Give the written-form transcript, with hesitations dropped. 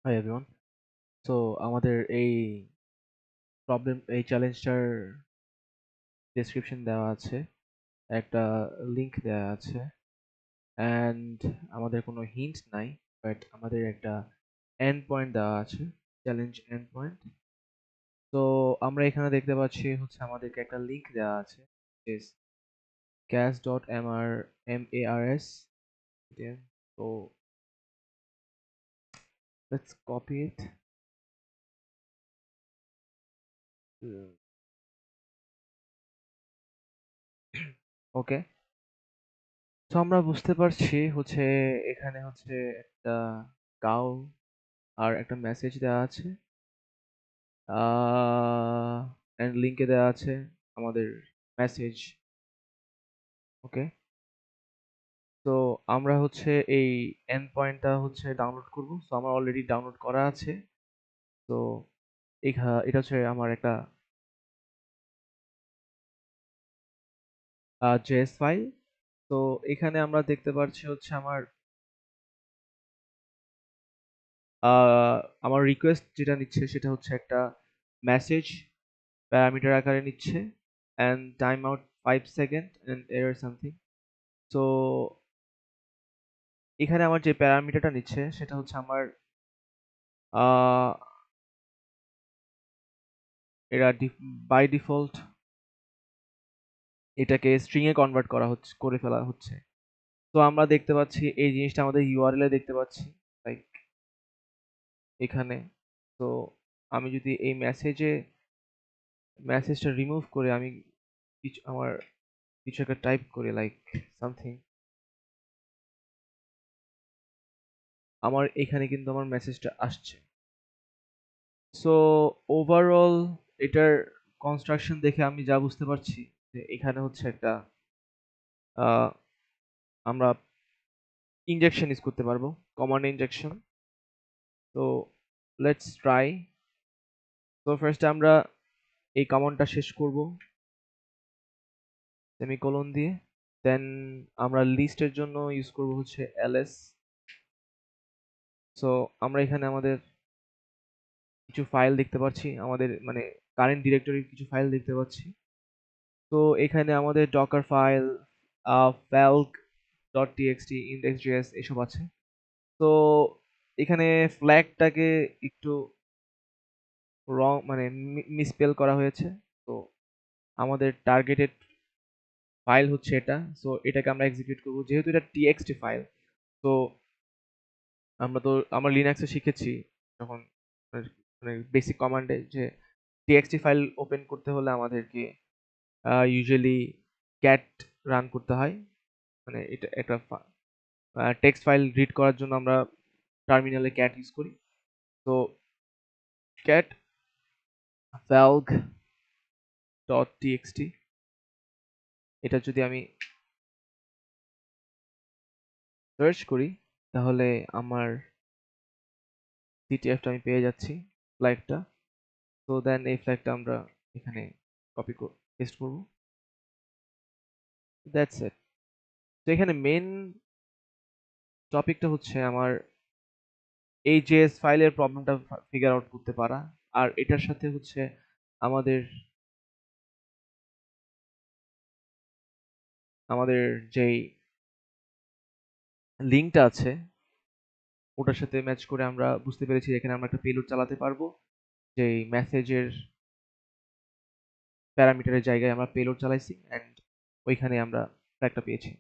Hi everyone. So আমাদের এই চ্যালেঞ্জটার description দেওয়া আছে, একটা লিংক দেওয়া আছে, অ্যান্ড আমাদের কোনো হিন্ট নাই, বাট আমাদের একটা এন্ড পয়েন্ট দেওয়া আছে, চ্যালেঞ্জ এন্ড পয়েন্ট। তো আমরা এখানে দেখতে পাচ্ছি হচ্ছে আমাদেরকে একটা লিংক দেওয়া আছে, ইজ cas.mars. তো লেটস কপি ইট। ওকে, তো আমরা বুঝতে পারছি হচ্ছে এখানে হচ্ছে একটা কাউ আর একটা মেসেজ দেওয়া আছে, এন্ড লিংকে দেওয়া আছে আমাদের মেসেজ। ওকে, তো আমরা হচ্ছে এই এন্ড পয়েন্টটা হচ্ছে ডাউনলোড করব। সো আমার অলরেডি ডাউনলোড করা আছে। তো এটা হচ্ছে আমার একটা জেএস ফাইল। তো এখানে আমরা দেখতে পাচ্ছি হচ্ছে আহ, আমার রিকোয়েস্ট যেটা নিচ্ছে সেটা হচ্ছে একটা মেসেজ প্যারামিটার আকারে নিচ্ছে, and time out 5 second and error something. তো এখানে আমার যে প্যারামিটারটা নিচ্ছে সেটা হচ্ছে আমার আহ, এরা বাই ডিফল্ট এটাকে স্ট্রিং এ কনভার্ট করে ফেলা হচ্ছে। তো আমরা দেখতে পাচ্ছি এই জিনিসটা আমাদের ইউআরএল এ দেখতে পাচ্ছি, লাইক এখানে। তো আমি যদি এই মেসেজটা রিমুভ করে আমি আমার কিছু একটা টাইপ করি, লাইক সামথিং, আমার এখানে কিন্তু আমার মেসেজটা আসছে। সো ওভারঅল এটার কনস্ট্রাকশন দেখে আমি যা বুঝতে পারছি যে এখানে হচ্ছে একটা আহ, আমরা ইনজেকশন ইউজ করতে পারবো, কমান্ড ইনজেকশন। তো লেটস ট্রাই। তো ফার্স্ট আমরা এই কমান্ডটা শেষ করব সেমিকোলন দিয়ে, দেন আমরা লিস্টের জন্য ইউজ করব হচ্ছে ls। সো আমরা এখানে আমাদের কিছু ফাইল দেখতে পাচ্ছি, আমাদের মানে কারেন্ট ডিরেক্টরির কিছু ফাইল দেখতে পাচ্ছি। তো এখানে আমাদের Docker file, falc dot TXT, index.js এসব আছে। তো এখানে ফ্ল্যাগটাকে একটু রং মানে মিসস্পেল করা হয়েছে। তো আমাদের টার্গেটেড ফাইল হচ্ছে এটা। সো এটাকে আমরা এক্সিকিউট করব, যেহেতু এটা টিএক্সটি ফাইল। তো আমরা লিনাক্সে শিখেছি যখন মানে বেসিক কমান্ডে যে টিএক্সটি ফাইল ওপেন করতে হলে আমাদেরকে ইউজুয়ালি ক্যাট রান করতে হয়। মানে এটা একটা টেক্সট ফাইল রিড করার জন্য আমরা টার্মিনালে ক্যাট ইউজ করি। তো ক্যাট valg ডট টিএক্সটি, এটা যদি আমি সার্চ করি তাহলে আমার সিটিএফটা আমি পেয়ে যাচ্ছি, ফ্ল্যাগটা। তো দেন এই ফ্ল্যাগটা আমরা এখানে কপি পেস্ট করব। That's it. তো এখানে মেন টপিকটা হচ্ছে আমার এই জেএস ফাইলের প্রবলেমটা ফিগার আউট করতে পারা, আর এটার সাথে হচ্ছে আমাদের আমাদের যেই লিঙ্কটা আছে ওটার সাথে ম্যাচ করে আমরা বুঝতে পেরেছি এখানে আমরা একটা পেলোড চালাতে পারবো, যেই মেসেজের প্যারামিটারের জায়গায় আমরা পেলোড চালাইছি, অ্যান্ড ওইখানে আমরা ফ্ল্যাগটা পেয়েছি।